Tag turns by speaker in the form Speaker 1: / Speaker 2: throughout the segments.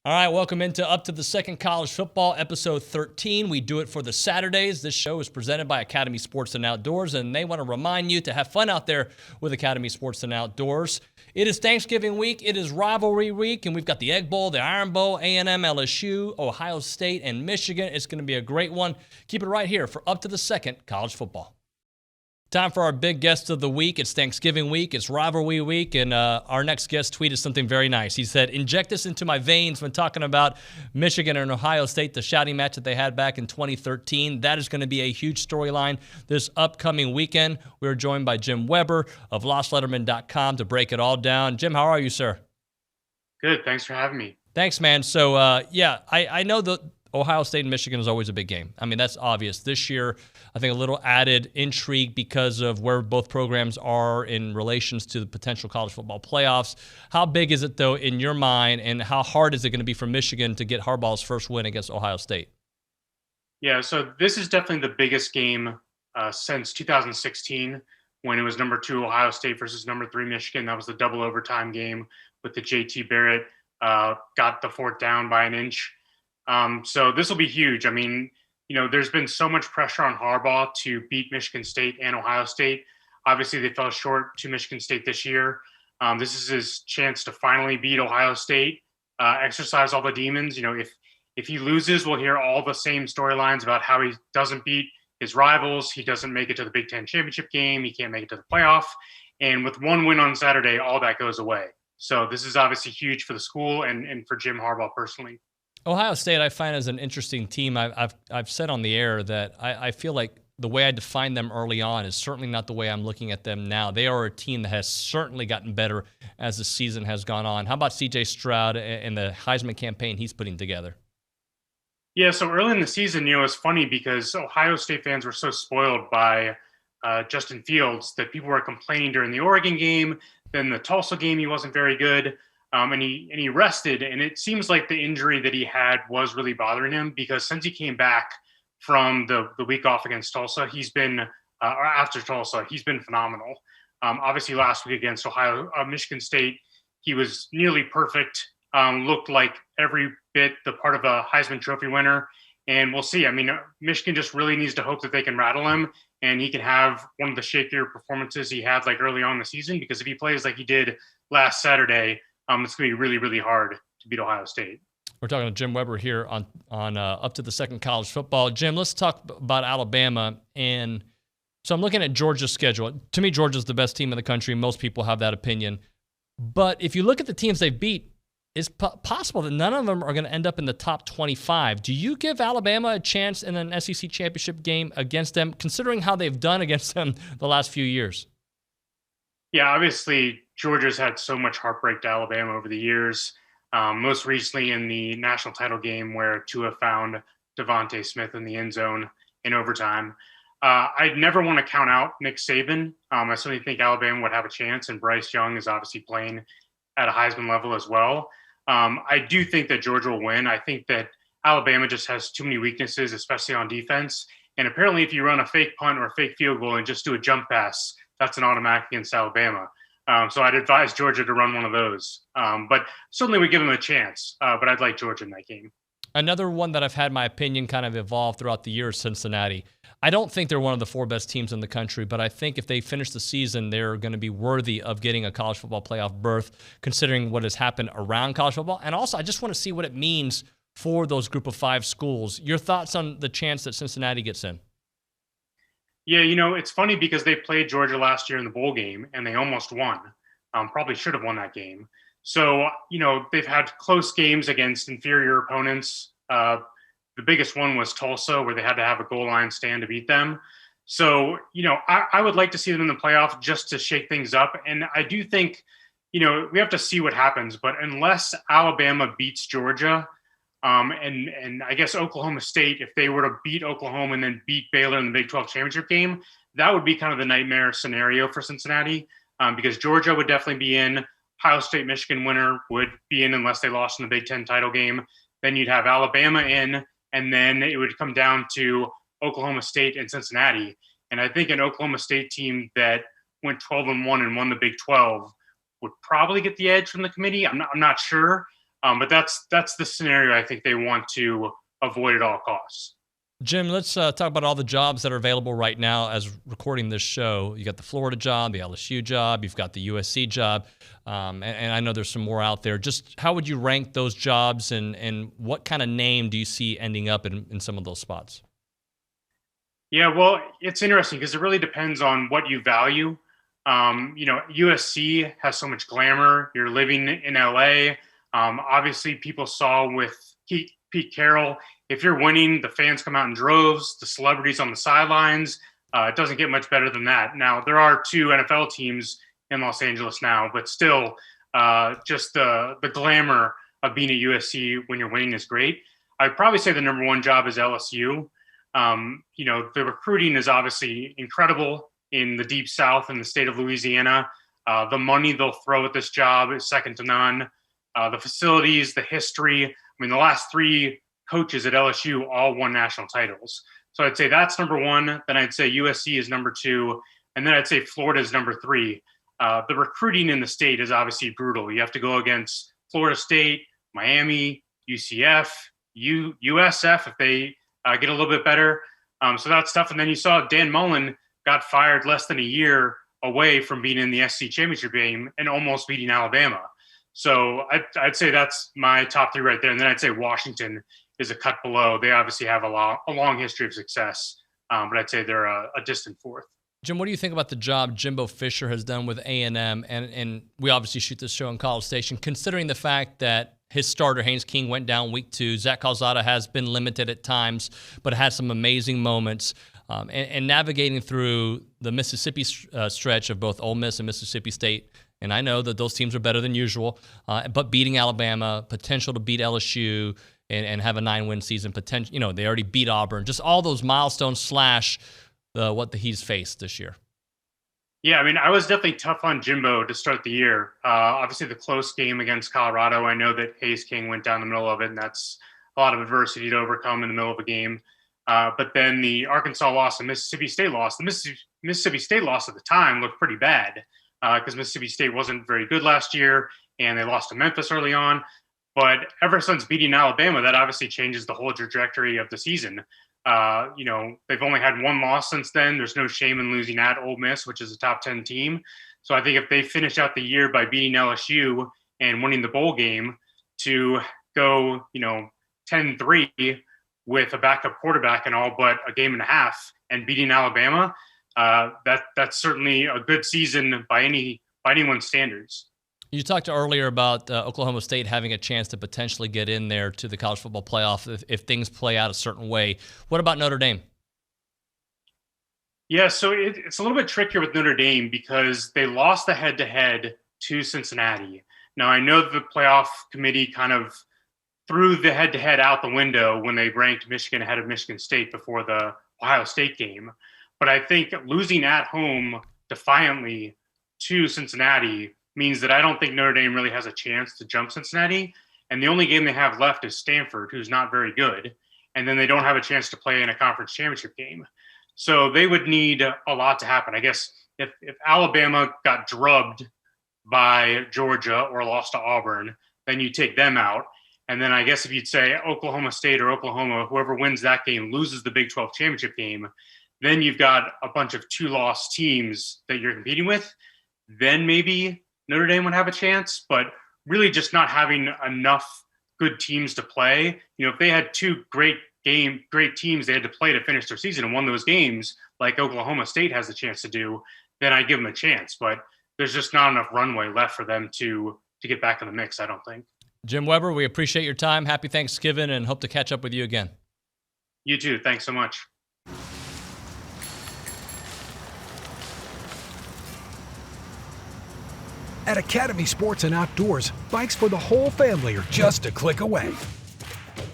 Speaker 1: All right, welcome into Up to the Second College Football, episode 13. We do it for the Saturdays. This show is presented by Academy Sports and Outdoors, and they want to remind you to have fun out there with Academy Sports and Outdoors. It is Thanksgiving week. It is Rivalry week, and we've got the Egg Bowl, the Iron Bowl, A&M, LSU, Ohio State, and Michigan. It's going to be a great one. Keep it right here for Up to the Second College Football. Time for our big guest of the week. It's Thanksgiving week. It's Rivalry week. And our next guest tweeted something very nice. He said, "Inject this into my veins when talking about Michigan and Ohio State, the shouting match that they had back in 2013. That is going to be a huge storyline this upcoming weekend." We're joined by Jim Weber of LostLettermen.com to break it all down. Jim, how are you, sir?
Speaker 2: Good. Thanks for having me.
Speaker 1: Thanks, man. So, I know that Ohio State and Michigan is always a big game. I mean, that's obvious. This year, I think a little added intrigue because of where both programs are in relations to the potential college football playoffs. How big is it, though, in your mind, and how hard is it going to be for Michigan to get Harbaugh's first win against Ohio State?
Speaker 2: Yeah, so this is definitely the biggest game since 2016 when it was number 2 Ohio State versus number 3 Michigan. That was the double overtime game with the JT Barrett got the fourth down by an inch. So this will be huge. I mean, there's been so much pressure on Harbaugh to beat Michigan State and Ohio State. Obviously, they fell short to Michigan State this year. This is his chance to finally beat Ohio State, exercise all the demons. If he loses, we'll hear all the same storylines about how he doesn't beat his rivals. He doesn't make it to the Big Ten championship game. He can't make it to the playoff. And with one win on Saturday, all that goes away. So this is obviously huge for the school and for Jim Harbaugh personally.
Speaker 1: Ohio State, I find as an interesting team. I've said on the air that I feel like the way I defined them early on is certainly not the way I'm looking at them now. They are a team that has certainly gotten better as the season has gone on. How about C.J. Stroud and the Heisman campaign he's putting together?
Speaker 2: Yeah, so early in the season, it's funny because Ohio State fans were so spoiled by Justin Fields that people were complaining during the Oregon game. Then the Tulsa game, he wasn't very good. And he rested, and it seems like the injury that he had was really bothering him because since he came back from the week off against Tulsa, he's been or after Tulsa, he's been phenomenal. Obviously, last week against Michigan State, he was nearly perfect. Looked like every bit the part of a Heisman Trophy winner, and we'll see. I mean, Michigan just really needs to hope that they can rattle him, and he can have one of the shakier performances he had like early on in the season. Because if he plays like he did last Saturday, it's going to be really, really hard to beat Ohio State.
Speaker 1: We're talking to Jim Weber here on Up to the Second College Football. Jim, let's talk about Alabama. And so I'm looking at Georgia's schedule. To me, Georgia's the best team in the country. Most people have that opinion. But if you look at the teams they've beat, it's possible that none of them are going to end up in the top 25. Do you give Alabama a chance in an SEC championship game against them, considering how they've done against them the last few years?
Speaker 2: Yeah, obviously, Georgia's had so much heartbreak to Alabama over the years, most recently in the national title game where Tua found Devontae Smith in the end zone in overtime. I'd never want to count out Nick Saban. I certainly think Alabama would have a chance, and Bryce Young is obviously playing at a Heisman level as well. I do think that Georgia will win. I think that Alabama just has too many weaknesses, especially on defense. And apparently if you run a fake punt or a fake field goal and just do a jump pass, that's an automatic against Alabama. So I'd advise Georgia to run one of those. But certainly we give them a chance, but I'd like Georgia in that game.
Speaker 1: Another one that I've had my opinion kind of evolve throughout the year is Cincinnati. I don't think they're one of the 4 best teams in the country, but I think if they finish the season, they're going to be worthy of getting a college football playoff berth, considering what has happened around college football. And also, I just want to see what it means for those group of 5 schools. Your thoughts on the chance that Cincinnati gets in?
Speaker 2: Yeah, it's funny because they played Georgia last year in the bowl game, and they almost won. Probably should have won that game. So, they've had close games against inferior opponents. The biggest one was Tulsa, where they had to have a goal line stand to beat them. So, I would like to see them in the playoff just to shake things up. And I do think, we have to see what happens. But unless Alabama beats Georgia, and I guess Oklahoma State, if they were to beat Oklahoma and then beat Baylor in the Big 12 championship game, that would be kind of the nightmare scenario for Cincinnati, because Georgia would definitely be in. Ohio State, Michigan winner would be in unless they lost in the Big 10 title game. Then you'd have Alabama in, and then it would come down to Oklahoma State and Cincinnati. And I think an Oklahoma State team that went 12-1 and won the Big 12 would probably get the edge from the committee. I'm not sure. But that's the scenario I think they want to avoid at all costs.
Speaker 1: Jim, let's talk about all the jobs that are available right now as recording this show. You got the Florida job, the LSU job, you've got the USC job, and I know there's some more out there. Just how would you rank those jobs, and what kind of name do you see ending up in some of those spots?
Speaker 2: Yeah, well, it's interesting because it really depends on what you value. USC has so much glamour. You're living in LA. Obviously, people saw with Pete Carroll, if you're winning, the fans come out in droves, the celebrities on the sidelines. It doesn't get much better than that. Now, there are 2 NFL teams in Los Angeles now, but still, just the glamour of being at USC when you're winning is great. I'd probably say the number 1 job is LSU. The recruiting is obviously incredible in the Deep South in the state of Louisiana. The money they'll throw at this job is second to none. The facilities, the history. I mean, the last 3 coaches at LSU all won national titles. So I'd say that's number 1. Then I'd say USC is number 2. And then I'd say Florida is number 3. The recruiting in the state is obviously brutal. You have to go against Florida State, Miami, UCF, USF if they get a little bit better. So that's tough. And then you saw Dan Mullen got fired less than a year away from being in the SEC championship game and almost beating Alabama. So I'd say that's my top 3 right there. And then I'd say Washington is a cut below. They obviously have a long history of success, but I'd say they're a distant 4th.
Speaker 1: Jim, what do you think about the job Jimbo Fisher has done with A&M? And we obviously shoot this show in College Station, considering the fact that his starter, Haynes King, went down week 2. Zach Calzada has been limited at times, but had some amazing moments. And navigating through the Mississippi stretch of both Ole Miss and Mississippi State. And I know that those teams are better than usual, but beating Alabama, potential to beat LSU and have a 9-win season, potential. They already beat Auburn. Just all those milestones / what he's faced this year.
Speaker 2: Yeah, I mean, I was definitely tough on Jimbo to start the year. Obviously, the close game against Colorado, I know that Haynes King went down the middle of it, and that's a lot of adversity to overcome in the middle of a game. But then the Arkansas loss and Mississippi State loss. The Mississippi State loss at the time looked pretty bad because Mississippi State wasn't very good last year, and they lost to Memphis early on. But ever since beating Alabama, that obviously changes the whole trajectory of the season. They've only had 1 loss since then. There's no shame in losing at Ole Miss, which is a top 10 team. So I think if they finish out the year by beating LSU and winning the bowl game to go, 10-3 with a backup quarterback and all but a game and a half and beating Alabama, that's certainly a good season by anyone's standards.
Speaker 1: You talked earlier about Oklahoma State having a chance to potentially get in there to the college football playoff if things play out a certain way. What about Notre Dame?
Speaker 2: Yeah, so it's a little bit trickier with Notre Dame because they lost the head-to-head to Cincinnati. Now, I know the playoff committee kind of threw the head-to-head out the window when they ranked Michigan ahead of Michigan State before the Ohio State game. But I think losing at home defiantly to Cincinnati means that I don't think Notre Dame really has a chance to jump Cincinnati. And the only game they have left is Stanford, who's not very good. And then they don't have a chance to play in a conference championship game. So they would need a lot to happen. I guess if Alabama got drubbed by Georgia or lost to Auburn, then you take them out. And then I guess if you'd say Oklahoma State or Oklahoma, whoever wins that game loses the Big 12 championship game, then you've got a bunch of 2-loss teams that you're competing with. Then maybe Notre Dame would have a chance, but really just not having enough good teams to play. If they had 2 great teams they had to play to finish their season and won those games, like Oklahoma State has a chance to do, then I give them a chance. But there's just not enough runway left for them to get back in the mix, I don't think.
Speaker 1: Jim Weber, we appreciate your time. Happy Thanksgiving and hope to catch up with you again.
Speaker 2: You too. Thanks so much.
Speaker 3: At Academy Sports and Outdoors, bikes for the whole family are just a click away.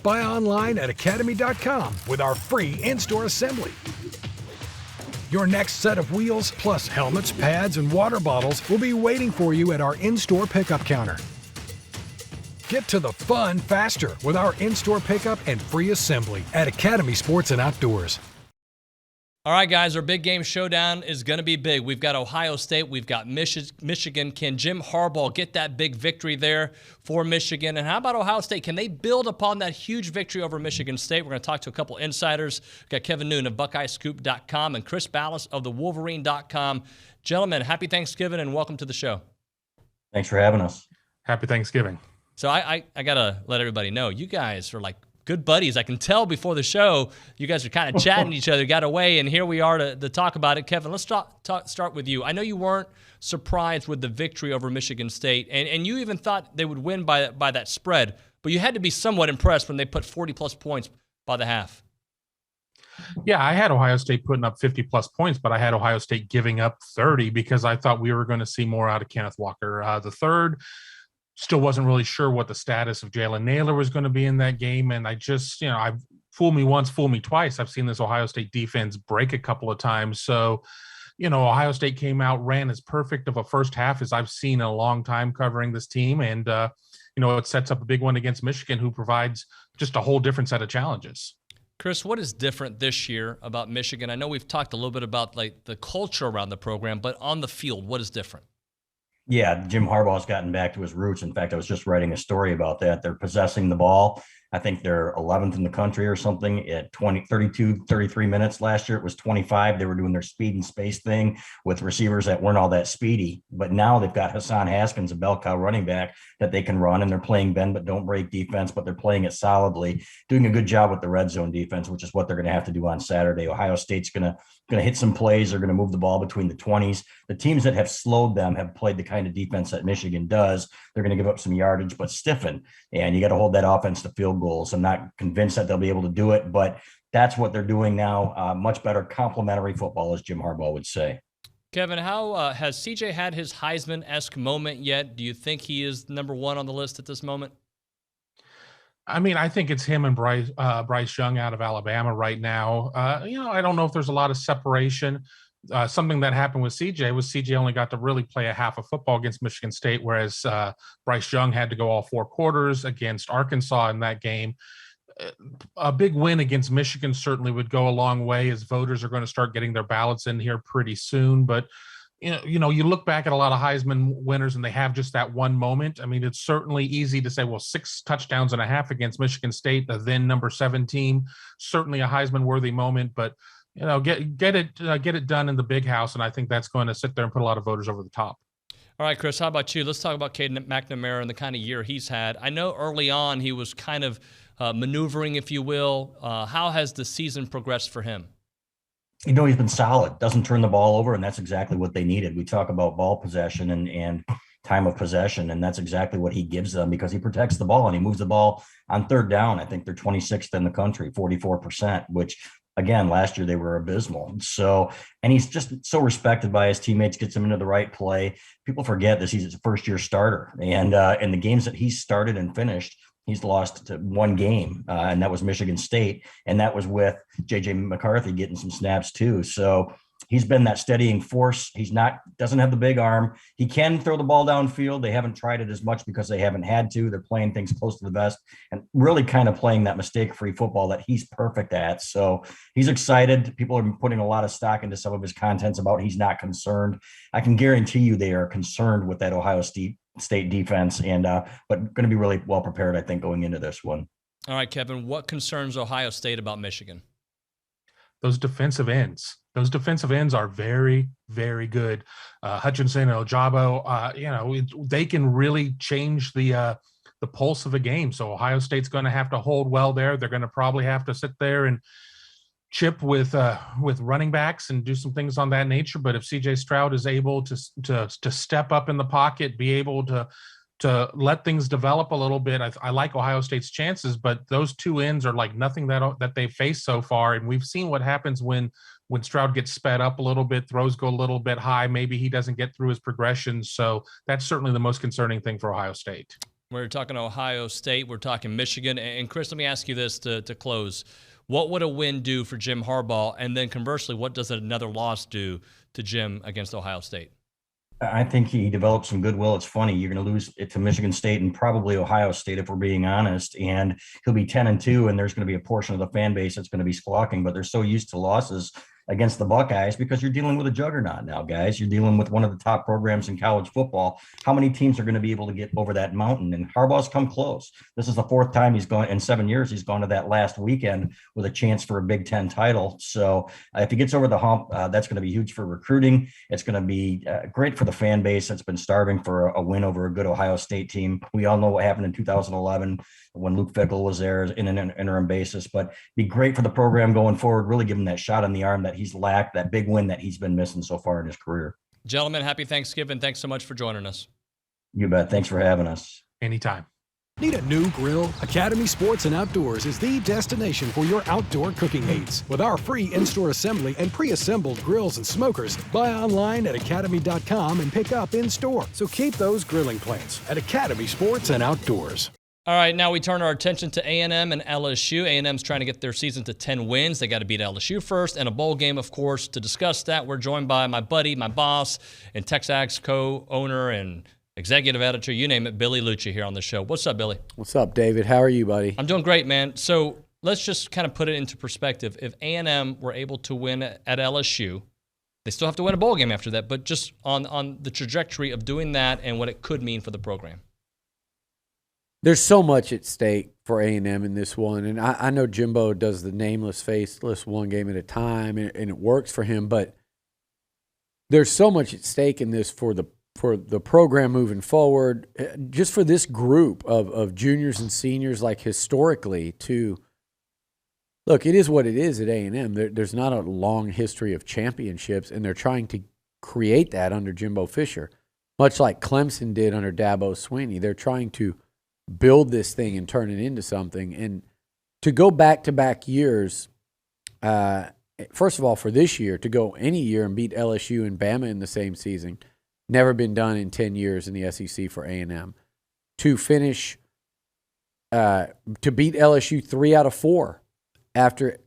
Speaker 3: Buy online at academy.com with our free in-store assembly. Your next set of wheels, plus helmets, pads, and water bottles will be waiting for you at our in-store pickup counter. Get to the fun faster with our in-store pickup and free assembly at Academy Sports and Outdoors.
Speaker 1: All right, guys, our big game showdown is going to be big. We've got Ohio State. We've got Michigan. Can Jim Harbaugh get that big victory there for Michigan? And how about Ohio State? Can they build upon that huge victory over Michigan State? We're going to talk to a couple insiders. We've got Kevin Noon of BuckeyesScoop.com and Chris Balas of TheWolverine.com. Gentlemen, happy Thanksgiving and welcome to the show.
Speaker 4: Thanks for having us.
Speaker 5: Happy Thanksgiving.
Speaker 1: So I got to let everybody know, you guys are like good buddies. I can tell before the show, you guys are kind of chatting each other, got away, and here we are to talk about it. Kevin, let's start with you. I know you weren't surprised with the victory over Michigan State, and you even thought they would win by that spread, but you had to be somewhat impressed when they put 40-plus points by the half.
Speaker 5: Yeah, I had Ohio State putting up 50-plus points, but I had Ohio State giving up 30 because I thought we were going to see more out of Kenneth Walker. The third, still wasn't really sure what the status of Jalen Naylor was going to be in that game. And I just, I've fooled me once, fool me twice. I've seen this Ohio State defense break a couple of times. So, Ohio State came out, ran as perfect of a first half as I've seen in a long time covering this team. And, it sets up a big one against Michigan, who provides just a whole different set of challenges.
Speaker 1: Chris, what is different this year about Michigan? I know we've talked a little bit about like the culture around the program, but on the field, what is different?
Speaker 4: Yeah, Jim Harbaugh's gotten back to his roots. In fact, I was just writing a story about that. They're possessing the ball. I think they're 11th in the country or something at 33 minutes. Last year it was 25. They were doing their speed and space thing with receivers that weren't all that speedy. But now they've got Hassan Haskins, a bell cow running back that they can run, and they're playing bend but don't break defense, but they're playing it solidly, doing a good job with the red zone defense, which is what they're going to have to do on Saturday. Ohio State's going to hit some plays. They're going to move the ball between the 20s. The teams that have slowed them have played the kind of defense that Michigan does. They're going to give up some yardage, but stiffen. And you got to hold that offense to field goals. I'm not convinced that they'll be able to do it, but that's what they're doing now. Much better complementary football, as Jim Harbaugh would say.
Speaker 1: Kevin, how has CJ had his Heisman-esque moment yet? Do you think he is number one on the list at this moment?
Speaker 5: I mean, I think it's him and Bryce Young out of Alabama right now. I don't know if there's a lot of separation. Something that happened with CJ was CJ only got to really play a half of football against Michigan State, whereas Bryce Young had to go all 4 quarters against Arkansas in that game. A big win against Michigan certainly would go a long way, as voters are going to start getting their ballots in here pretty soon. But you look back at a lot of Heisman winners and they have just that one moment. I mean, it's certainly easy to say, well, 6 touchdowns and a half against Michigan State, the then number 7 team, certainly a Heisman worthy moment, but get it done in the big house. And I think that's going to sit there and put a lot of voters over the top.
Speaker 1: All right, Chris, how about you? Let's talk about Caden McNamara and the kind of year he's had. I know early on he was kind of maneuvering, if you will. How has the season progressed for him?
Speaker 4: He's been solid, doesn't turn the ball over, and that's exactly what they needed. We talk about ball possession and time of possession, and that's exactly what he gives them, because he protects the ball and he moves the ball on third down. I think they're 26th in the country, 44%, which, again, last year they were abysmal. So, and he's just so respected by his teammates, gets him into the right play. People forget this. He's a first-year starter, and in the games that he's started and finished, he's lost to 1 game, and that was Michigan State, and that was with J.J. McCarthy getting some snaps too. So he's been that steadying force. Doesn't have the big arm. He can throw the ball downfield. They haven't tried it as much because they haven't had to. They're playing things close to the vest and really kind of playing that mistake-free football that he's perfect at. So he's excited. People are putting a lot of stock into some of his contents about he's not concerned. I can guarantee you they are concerned with that Ohio State defense, and but going to be really well prepared, I think, going into this one.
Speaker 1: All right, Kevin, what concerns Ohio State about Michigan?
Speaker 5: Those defensive ends. Those defensive ends are very, very good. Hutchinson, Ojabo, they can really change the pulse of a game. So Ohio State's going to have to hold well there. They're going to probably have to sit there and chip with running backs and do some things on that nature. But if CJ Stroud is able to step up in the pocket, be able to let things develop a little bit, I like Ohio State's chances. But those 2 ends are like nothing that they've faced so far. And we've seen what happens when Stroud gets sped up a little bit, throws go a little bit high. Maybe he doesn't get through his progressions. So that's certainly the most concerning thing for Ohio State.
Speaker 1: We're talking Ohio State. We're talking Michigan. And Chris, let me ask you this to close. What would a win do for Jim Harbaugh? And then conversely, what does another loss do to Jim against Ohio State?
Speaker 4: I think he developed some goodwill. It's funny, you're going to lose it to Michigan State and probably Ohio State, if we're being honest, and he'll be 10-2, and there's going to be a portion of the fan base that's going to be squawking, but they're so used to losses against the Buckeyes because you're dealing with a juggernaut now, guys. You're dealing with one of the top programs in college football. How many teams are going to be able to get over that mountain? And Harbaugh's come close. This is the fourth time he's gone in 7 years. He's gone to that last weekend with a chance for a Big Ten title. So if he gets over the hump, that's going to be huge for recruiting. It's going to be great for the fan base that's been starving for a win over a good Ohio State team. We all know what happened in 2011 when Luke Fickell was there in an interim basis, but be great for the program going forward, really give him that shot in the arm that he's lacked, that big win that he's been missing so far in his career.
Speaker 1: Gentlemen, happy Thanksgiving. Thanks so much for joining us.
Speaker 4: You bet. Thanks for having us.
Speaker 5: Anytime.
Speaker 3: Need a new grill? Academy Sports and Outdoors is the destination for your outdoor cooking needs. With our free in-store assembly and pre-assembled grills and smokers, buy online at academy.com and pick up in-store. So keep those grilling plans at Academy Sports and Outdoors.
Speaker 1: All right, now we turn our attention to A&M and LSU. A&M's trying to get their season to 10 wins. They got to beat LSU first, and a bowl game, of course. To discuss that, we're joined by my buddy, my boss, and TexAgs co-owner and executive editor, you name it, Billy Liucci here on the show. What's up, Billy?
Speaker 6: What's up, David? How are you, buddy?
Speaker 1: I'm doing great, man. So let's just kind of put it into perspective. If A&M were able to win at LSU, they still have to win a bowl game after that, but just on the trajectory of doing that and what it could mean for the program.
Speaker 6: There's so much at stake for A&M in this one, and I know Jimbo does the nameless, faceless, one game at a time, and it works for him, but there's so much at stake in this for the program moving forward, just for this group of juniors and seniors, like historically, to look, it is what it is at A&M. There's not a long history of championships, and they're trying to create that under Jimbo Fisher, much like Clemson did under Dabo Swinney. They're trying to build this thing and turn it into something. And to go back-to-back years, first of all, for this year, to go any year and beat LSU and Bama in the same season, never been done in 10 years in the SEC for A&M. To finish, to beat LSU 3 out of 4 after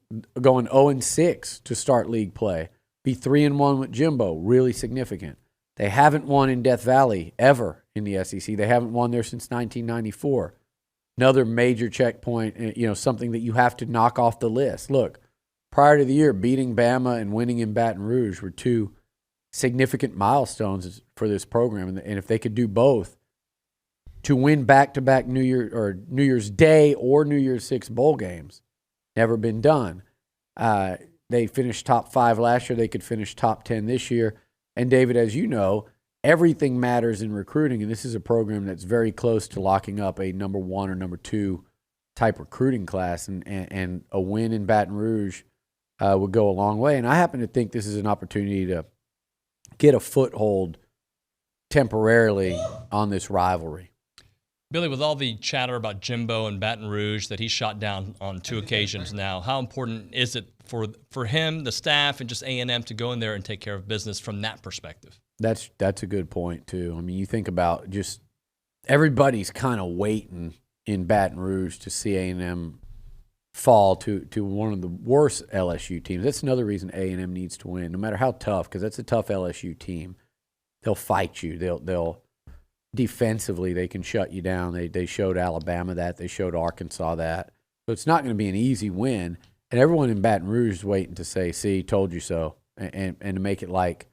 Speaker 6: going 0-6 to start league play. Be 3-1 with Jimbo, really significant. They haven't won in Death Valley ever in the SEC. They haven't won there since 1994. Another major checkpoint, something that you have to knock off the list. Look, prior to the year, beating Bama and winning in Baton Rouge were two significant milestones for this program. And if they could do both, to win back-to-back New Year's Day or New Year's Six bowl games, never been done. They finished top 5 last year. They could finish top 10 this year. And David, as you know, everything matters in recruiting, and this is a program that's very close to locking up a number 1 or number 2 type recruiting class, and a win in Baton Rouge would go a long way. And I happen to think this is an opportunity to get a foothold temporarily on this rivalry.
Speaker 1: Billy, with all the chatter about Jimbo and Baton Rouge that he shot down on 2 occasions now, how important is it for him, the staff, and just A&M to go in there and take care of business from that perspective? That's
Speaker 6: a good point, too. I mean, you think about just everybody's kind of waiting in Baton Rouge to see A&M fall to one of the worst LSU teams. That's another reason A&M needs to win, no matter how tough, because that's a tough LSU team. They'll fight you. They'll defensively, they can shut you down. They showed Alabama that. They showed Arkansas that. So it's not going to be an easy win. And everyone in Baton Rouge is waiting to say, see, told you so, and to make it like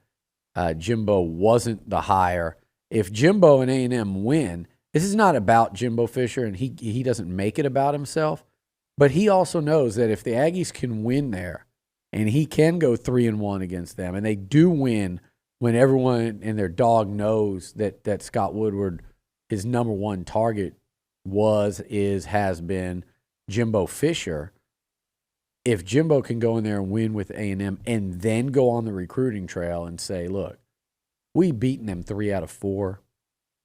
Speaker 6: Jimbo wasn't the hire. If Jimbo and A&M win, this is not about Jimbo Fisher, and he doesn't make it about himself, but he also knows that if the Aggies can win there, and he can go 3-1 against them, and they do win when everyone and their dog knows that Scott Woodward, his number 1 target has been Jimbo Fisher. If Jimbo can go in there and win with A&M and then go on the recruiting trail and say, look, we beaten them 3 out of 4.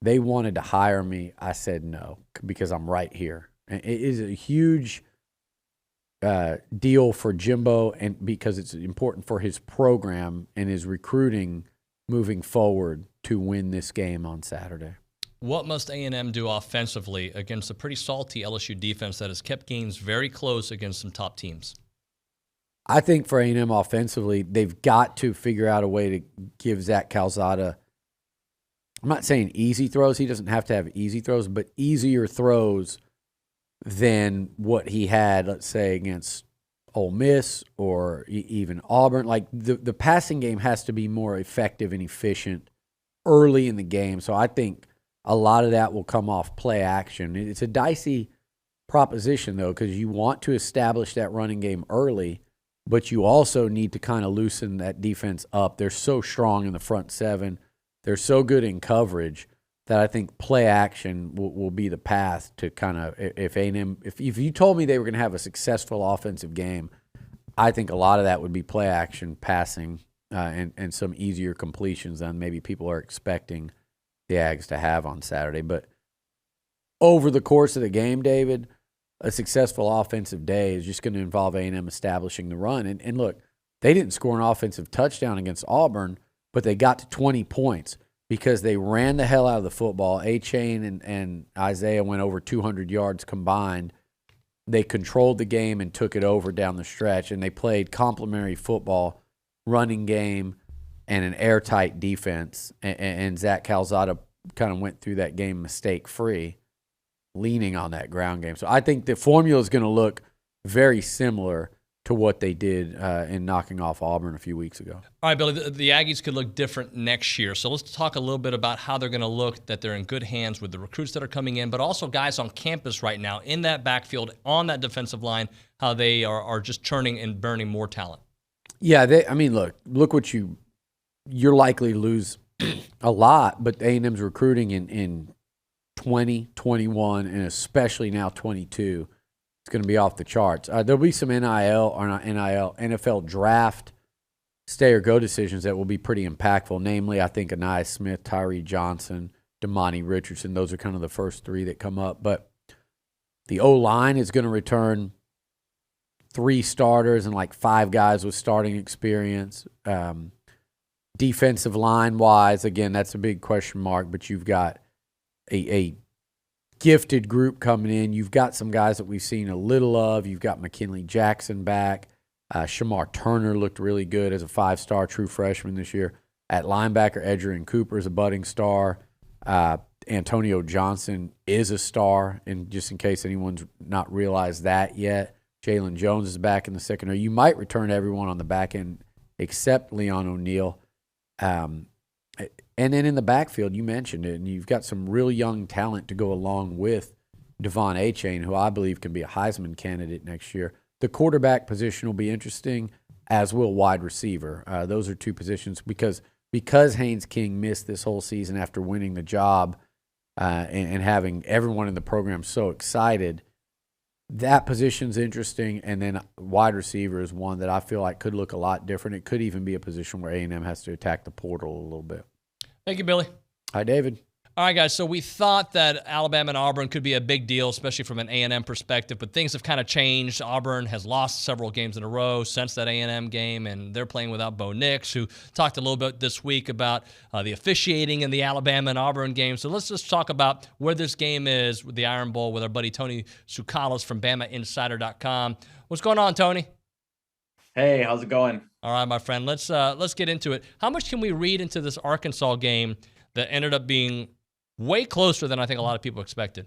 Speaker 6: They wanted to hire me. I said no because I'm right here. And it is a huge deal for Jimbo, and because it's important for his program and his recruiting moving forward to win this game on Saturday.
Speaker 1: What must A&M do offensively against a pretty salty LSU defense that has kept games very close against some top teams?
Speaker 6: I think for A&M offensively, they've got to figure out a way to give Zach Calzada, I'm not saying easy throws. He doesn't have to have easy throws, but easier throws than what he had, let's say, against Ole Miss or even Auburn. Like the passing game has to be more effective and efficient early in the game. So I think a lot of that will come off play action. It's a dicey proposition, though, because you want to establish that running game early, but you also need to kind of loosen that defense up. They're so strong in the front seven. They're so good in coverage that I think play action will be the path to kind of, if A&M, if you told me they were going to have a successful offensive game, I think a lot of that would be play action, passing, and some easier completions than maybe people are expecting the Ags to have on Saturday. But over the course of the game, David, a successful offensive day is just going to involve A&M establishing the run. And look, they didn't score an offensive touchdown against Auburn, but they got to 20 points because they ran the hell out of the football. A-Chain and Isaiah went over 200 yards combined. They controlled the game and took it over down the stretch, and they played complementary football, running game, and an airtight defense. And Zach Calzada kind of went through that game mistake-free, leaning on that ground game. So I think the formula is going to look very similar to what they did in knocking off Auburn a few weeks ago.
Speaker 1: All right, Billy, the Aggies could look different next year. So let's talk a little bit about how they're going to look, that they're in good hands with the recruits that are coming in, but also guys on campus right now in that backfield, on that defensive line, how they are just churning and burning more talent.
Speaker 6: Yeah, look what you're likely to lose a lot, but A&M's recruiting in 20, 21, and especially now 22, it's going to be off the charts. There'll be some NFL draft stay or go decisions that will be pretty impactful. Namely, I think Anais Smith, Tyree Johnson, Damani Richardson. Those are kind of the first three that come up. But the O-line is going to return 3 starters and like 5 guys with starting experience. Defensive line-wise, again, that's a big question mark, but you've got a gifted group coming in. You've got some guys that we've seen a little of. You've got McKinley Jackson back. Shamar Turner looked really good as a 5-star true freshman this year. At linebacker, Edgerrin Cooper is a budding star. Antonio Johnson is a star, and just in case anyone's not realized that yet, Jalen Jones is back in the secondary. You might return everyone on the back end except Leon O'Neal. And then in the backfield, you mentioned it, and you've got some real young talent to go along with Devon A-Chain, who I believe can be a Heisman candidate next year. The quarterback position will be interesting, as will wide receiver. Those are 2 positions because Haynes King missed this whole season after winning the job and having everyone in the program so excited. That position's interesting, and then wide receiver is one that I feel like could look a lot different. It could even be a position where A&M has to attack the portal a little bit.
Speaker 1: Thank you, Billy.
Speaker 6: Hi, David.
Speaker 1: All right, guys, so we thought that Alabama and Auburn could be a big deal, especially from an A&M perspective, but things have kind of changed. Auburn has lost several games in a row since that A&M game, and they're playing without Bo Nix, who talked a little bit this week about the officiating in the Alabama and Auburn game. So let's just talk about where this game is with the Iron Bowl with our buddy Tony Tsoukalas from BamaInsider.com. What's going on, Tony?
Speaker 7: Hey, how's it going?
Speaker 1: All right, my friend, let's get into it. How much can we read into this Arkansas game that ended up being way closer than I think a lot of people expected?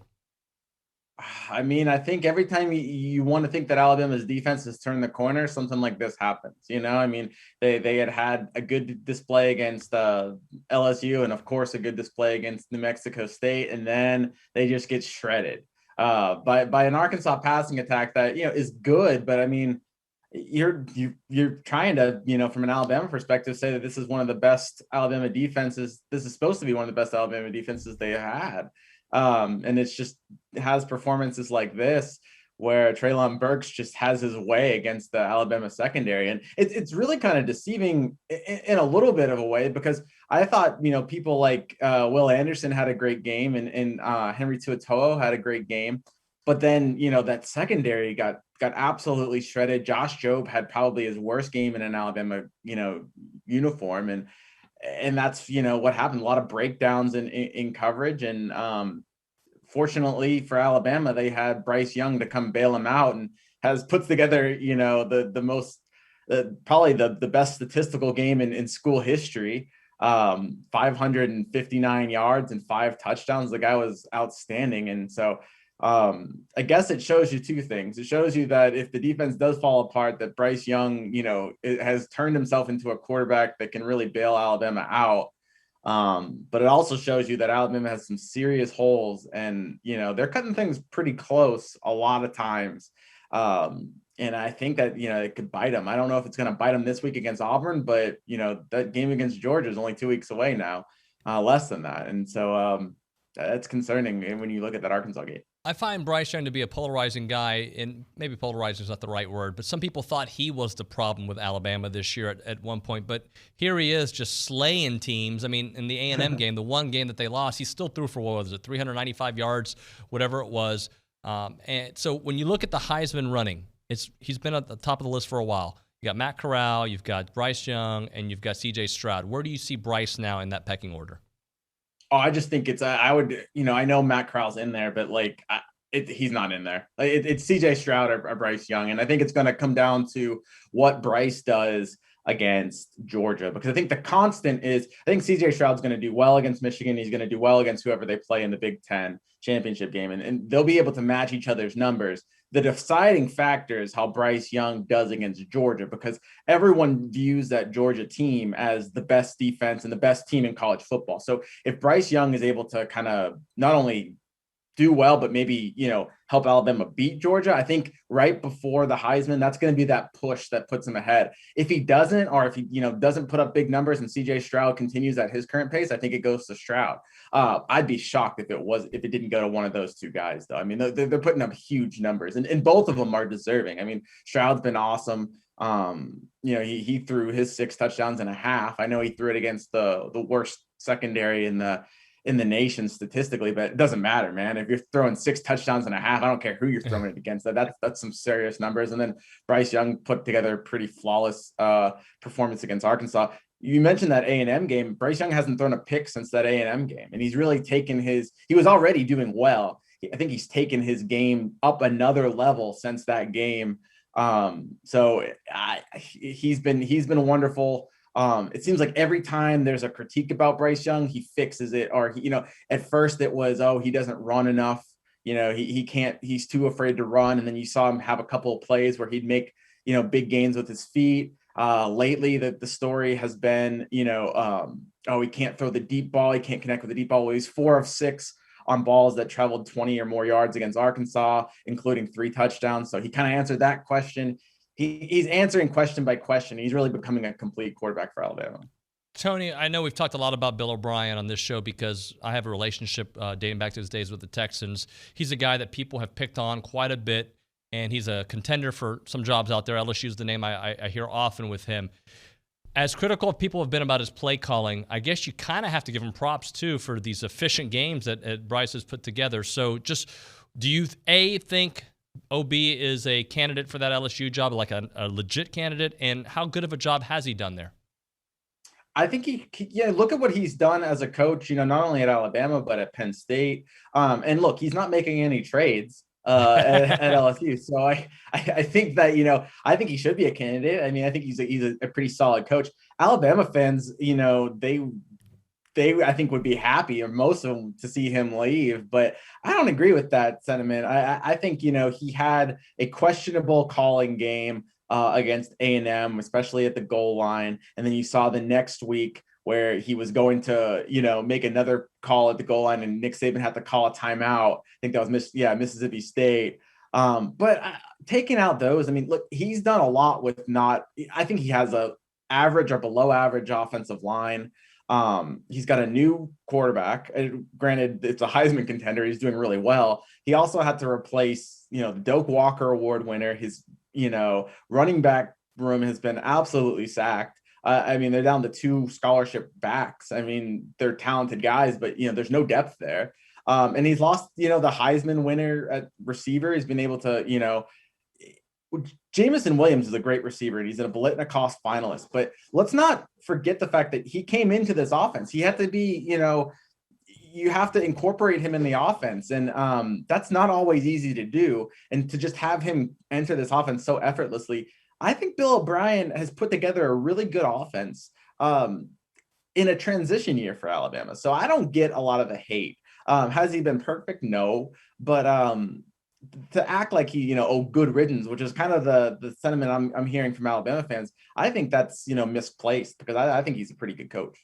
Speaker 7: I mean, I think every time you want to think that Alabama's defense has turned the corner, something like this happens. You know, I mean, they had a good display against LSU and, of course, a good display against New Mexico State, and then they just get shredded by an Arkansas passing attack that, is good, but I mean, you're trying to, from an Alabama perspective, say that this is one of the best Alabama defenses. This is supposed to be one of the best Alabama defenses they had. And it has performances like this where Treylon Burks just has his way against the Alabama secondary. And it's really kind of deceiving in a little bit of a way, because I thought, people like Will Anderson had a great game and Henry To'oTo'o had a great game. But then, that secondary got absolutely shredded. Josh Jobe had probably his worst game in an Alabama, uniform. And that's, what happened. A lot of breakdowns in coverage. And fortunately for Alabama, they had Bryce Young to come bail him out, and puts together, the most, probably the best statistical game in school history. 559 yards and 5 touchdowns. The guy was outstanding. And so I guess it shows you two things. It shows you that if the defense does fall apart, that Bryce Young, it has turned himself into a quarterback that can really bail Alabama out. But it also shows you that Alabama has some serious holes, and they're cutting things pretty close a lot of times. And I think that it could bite them. I don't know if it's going to bite them this week against Auburn, but that game against Georgia is only 2 weeks away now, less than that, and so that's concerning when you look at that Arkansas game.
Speaker 1: I find Bryce Young to be a polarizing guy, and maybe polarizing is not the right word, but some people thought he was the problem with Alabama this year at one point. But here he is just slaying teams. I mean, in the A&M game, the one game that they lost, he still threw for, what was it, 395 yards, whatever it was. And so when you look at the Heisman running, he's been at the top of the list for a while. You got Matt Corral, you've got Bryce Young, and you've got C.J. Stroud. Where do you see Bryce now in that pecking order?
Speaker 7: Oh, I just think it's I would, I know Matt Corral's in there, but he's not in there. It's CJ Stroud or Bryce Young. And I think it's going to come down to what Bryce does against Georgia, because I think the constant is, I think CJ Stroud's going to do well against Michigan. He's going to do well against whoever they play in the Big Ten championship game. And they'll be able to match each other's numbers. The deciding factor is how Bryce Young does against Georgia, because everyone views that Georgia team as the best defense and the best team in college football. So if Bryce Young is able to kind of not only do well, but maybe, help Alabama beat Georgia, I think right before the Heisman, that's going to be that push that puts him ahead. If he doesn't, or if he, doesn't put up big numbers and CJ Stroud continues at his current pace, I think it goes to Stroud. I'd be shocked if it didn't go to one of those two guys, though. I mean, they're putting up huge numbers, and both of them are deserving. I mean, Stroud's been awesome. He threw his 6 touchdowns and a half. I know he threw it against the worst secondary in the nation statistically, but it doesn't matter, man. If you're throwing 6 touchdowns and a half, I don't care who you're throwing it against. That's some serious numbers. And then Bryce Young put together a pretty flawless performance against Arkansas. You mentioned that A&M game. Bryce Young hasn't thrown a pick since that A&M game, and he's really taken he was already doing well. I think he's taken his game up another level since that game. He's been wonderful. It seems like every time there's a critique about Bryce Young, he fixes it. Or, at first it was, he doesn't run enough. He can't, he's too afraid to run. And then you saw him have a couple of plays where he'd make, big gains with his feet. Lately the story has been, he can't throw the deep ball. He can't connect with the deep ball. Well, he's 4 of 6 on balls that traveled 20 or more yards against Arkansas, including 3 touchdowns. So he kind of answered that question. He's answering question by question. He's really becoming a complete quarterback for Alabama.
Speaker 1: Tony, I know we've talked a lot about Bill O'Brien on this show because I have a relationship dating back to his days with the Texans. He's a guy that people have picked on quite a bit, and he's a contender for some jobs out there. LSU is the name I hear often with him. As critical as people have been about his play calling, I guess you kind of have to give him props, too, for these efficient games that Bryce has put together. So just do you, think OB is a candidate for that LSU job, like a legit candidate, and how good of a job has he done there?
Speaker 7: I think look at what he's done as a coach, not only at Alabama, but at Penn State. And look, he's not making any trades at LSU. So I think that, I think he should be a candidate. I mean, I think he's a pretty solid coach. Alabama fans, they I think would be happy, or most of them, to see him leave, but I don't agree with that sentiment. I think he had a questionable calling game against A&M, especially at the goal line, and then you saw the next week where he was going to make another call at the goal line, and Nick Saban had to call a timeout. I think that was Mississippi State. But taking out those, I mean, look, he's done a lot with I think he has a average or below average offensive line. He's got a new quarterback. Granted, it's a Heisman contender. He's doing really well. He also had to replace, the Doak Walker Award winner. His, running back room has been absolutely sacked. I mean, they're down to 2 scholarship backs. I mean, they're talented guys, but, there's no depth there. And he's lost, the Heisman winner at receiver. He's been able to, Jamison Williams is a great receiver, and he's a Biletnikoff finalist. But let's not forget the fact that he came into this offense. He had to be, you have to incorporate him in the offense, and that's not always easy to do. And to just have him enter this offense so effortlessly, I think Bill O'Brien has put together a really good offense in a transition year for Alabama. So I don't get a lot of the hate. Has he been perfect? No, but to act like he, good riddance, which is kind of the sentiment I'm hearing from Alabama fans, I think that's, misplaced, because I think he's a pretty good coach.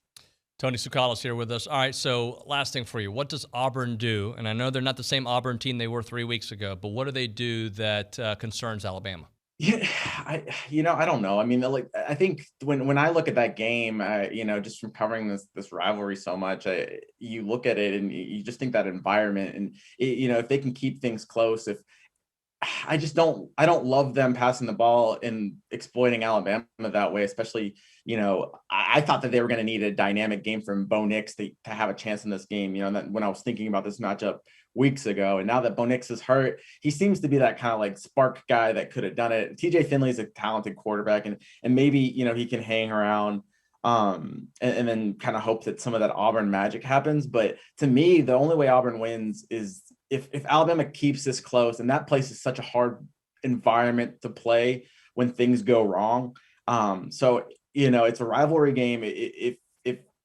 Speaker 1: Tony Tsoukalas here with us. All right, so last thing for you. What does Auburn do? And I know they're not the same Auburn team they were 3 weeks ago, but what do they do that concerns Alabama?
Speaker 7: Yeah, I don't know. I mean, I think when I look at that game, just from covering this rivalry so much, you look at it and you just think that environment, and if they can keep things close, I don't love them passing the ball and exploiting Alabama that way, especially, I thought that they were going to need a dynamic game from Bo Nix to have a chance in this game, when I was thinking about this matchup weeks ago. And now that Bo Nix is hurt, he seems to be that kind of like spark guy that could have done it. TJ Finley's a talented quarterback, and maybe, he can hang around and then kind of hope that some of that Auburn magic happens. But to me, the only way Auburn wins is if Alabama keeps this close, and that place is such a hard environment to play when things go wrong. So, it's a rivalry game. If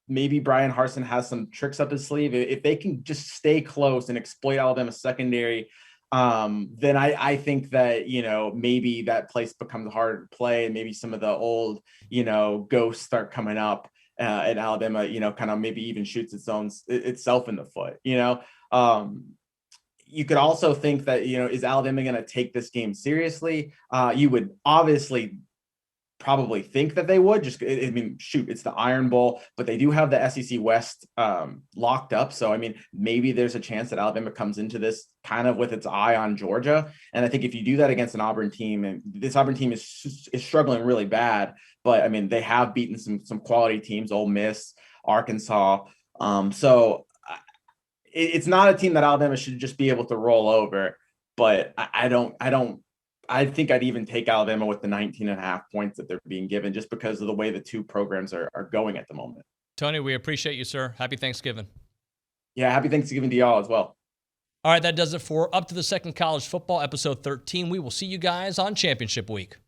Speaker 7: maybe Brian Harsin has some tricks up his sleeve, if they can just stay close and exploit Alabama's secondary, then I think that, maybe that place becomes harder to play, and maybe some of the old, ghosts start coming up, and Alabama, kind of maybe even shoots itself in the foot. You could also think that, is Alabama going to take this game seriously? You would obviously probably think that they would. It's the Iron Bowl, but they do have the SEC West locked up. So, maybe there's a chance that Alabama comes into this kind of with its eye on Georgia. And I think if you do that against an Auburn team, and this Auburn team is struggling really bad, but they have beaten some quality teams, Ole Miss, Arkansas. So it's not a team that Alabama should just be able to roll over, but I think I'd even take Alabama with the 19.5 points that they're being given, just because of the way the two programs are going at the moment.
Speaker 1: Tony, we appreciate you, sir. Happy Thanksgiving.
Speaker 7: Yeah, happy Thanksgiving to y'all as well.
Speaker 1: All right, that does it for Up to the Second College Football, episode 13. We will see you guys on Championship Week.